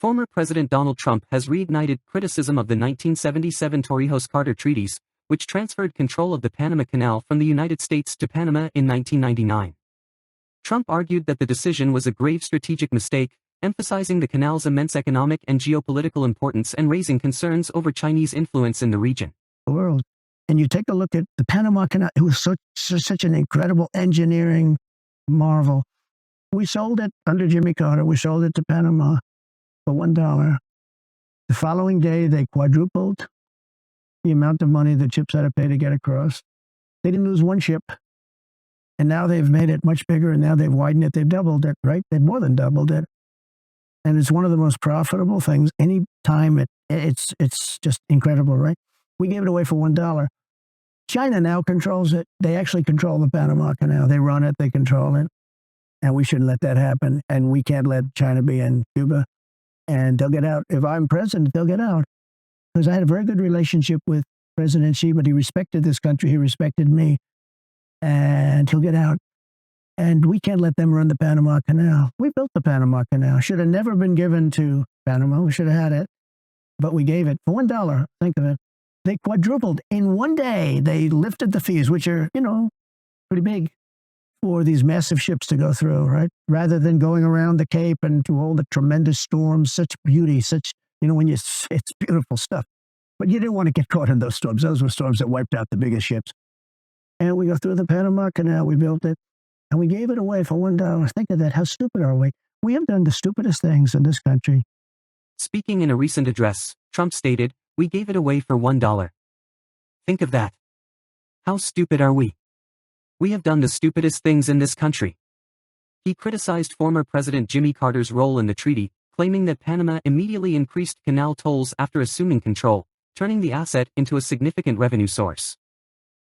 Former President Donald Trump has reignited criticism of the 1977 Torrijos-Carter treaties, which transferred control of the Panama Canal from the United States to Panama in 1999. Trump argued that the decision was a grave strategic mistake, emphasizing the canal's immense economic and geopolitical importance and raising concerns over Chinese influence in the region. World. And you take a look at the Panama Canal, it was such an incredible engineering marvel. We sold it under Jimmy Carter, we sold it to Panama for $1. The following day, they quadrupled the amount of money the ships had to pay to get across. They didn't lose one ship. And now they've made it much bigger, and now they've widened it. They've doubled it, right? They've more than doubled it. And it's one of the most profitable things. Any time it's just incredible, right? We gave it away for $1. China now controls it. They actually control the Panama Canal. They run it, they control it. And we shouldn't let that happen. And we can't let China be in Cuba. And they'll get out. If I'm president, they'll get out. Because I had a very good relationship with President Xi, but he respected this country. He respected me. And he'll get out. And we can't let them run the Panama Canal. We built the Panama Canal. Should have never been given to Panama. We should have had it. But we gave it for $1. Think of it. They quadrupled. In one day, they lifted the fees, which are, pretty big for these massive ships to go through, right? Rather than going around the Cape and to all the tremendous storms, such beauty, it's beautiful stuff. But you didn't want to get caught in those storms. Those were storms that wiped out the biggest ships. And we go through the Panama Canal, we built it, and we gave it away for $1. Think of that. How stupid are we? We have done the stupidest things in this country. Speaking in a recent address, Trump stated, "We gave it away for $1. Think of that. How stupid are we? We have done the stupidest things in this country." He criticized former President Jimmy Carter's role in the treaty, claiming that Panama immediately increased canal tolls after assuming control, turning the asset into a significant revenue source.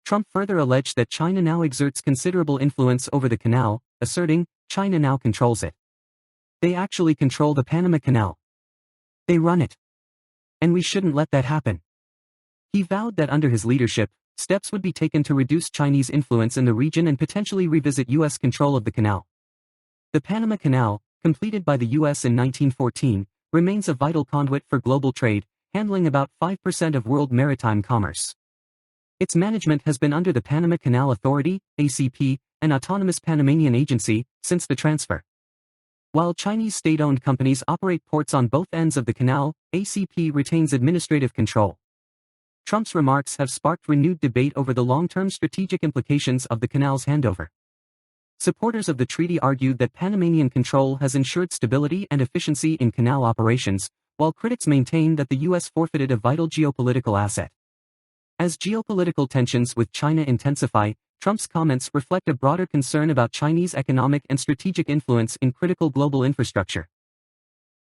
Trump further alleged that China now exerts considerable influence over the canal, asserting, "China now controls it. They actually control the Panama Canal. They run it. And we shouldn't let that happen." He vowed that under his leadership, steps would be taken to reduce Chinese influence in the region and potentially revisit U.S. control of the canal. The Panama Canal, completed by the U.S. in 1914, remains a vital conduit for global trade, handling about 5% of world maritime commerce. Its management has been under the Panama Canal Authority, ACP, an autonomous Panamanian agency, since the transfer. While Chinese state-owned companies operate ports on both ends of the canal, ACP retains administrative control. Trump's remarks have sparked renewed debate over the long-term strategic implications of the canal's handover. Supporters of the treaty argued that Panamanian control has ensured stability and efficiency in canal operations, while critics maintain that the U.S. forfeited a vital geopolitical asset. As geopolitical tensions with China intensify, Trump's comments reflect a broader concern about Chinese economic and strategic influence in critical global infrastructure.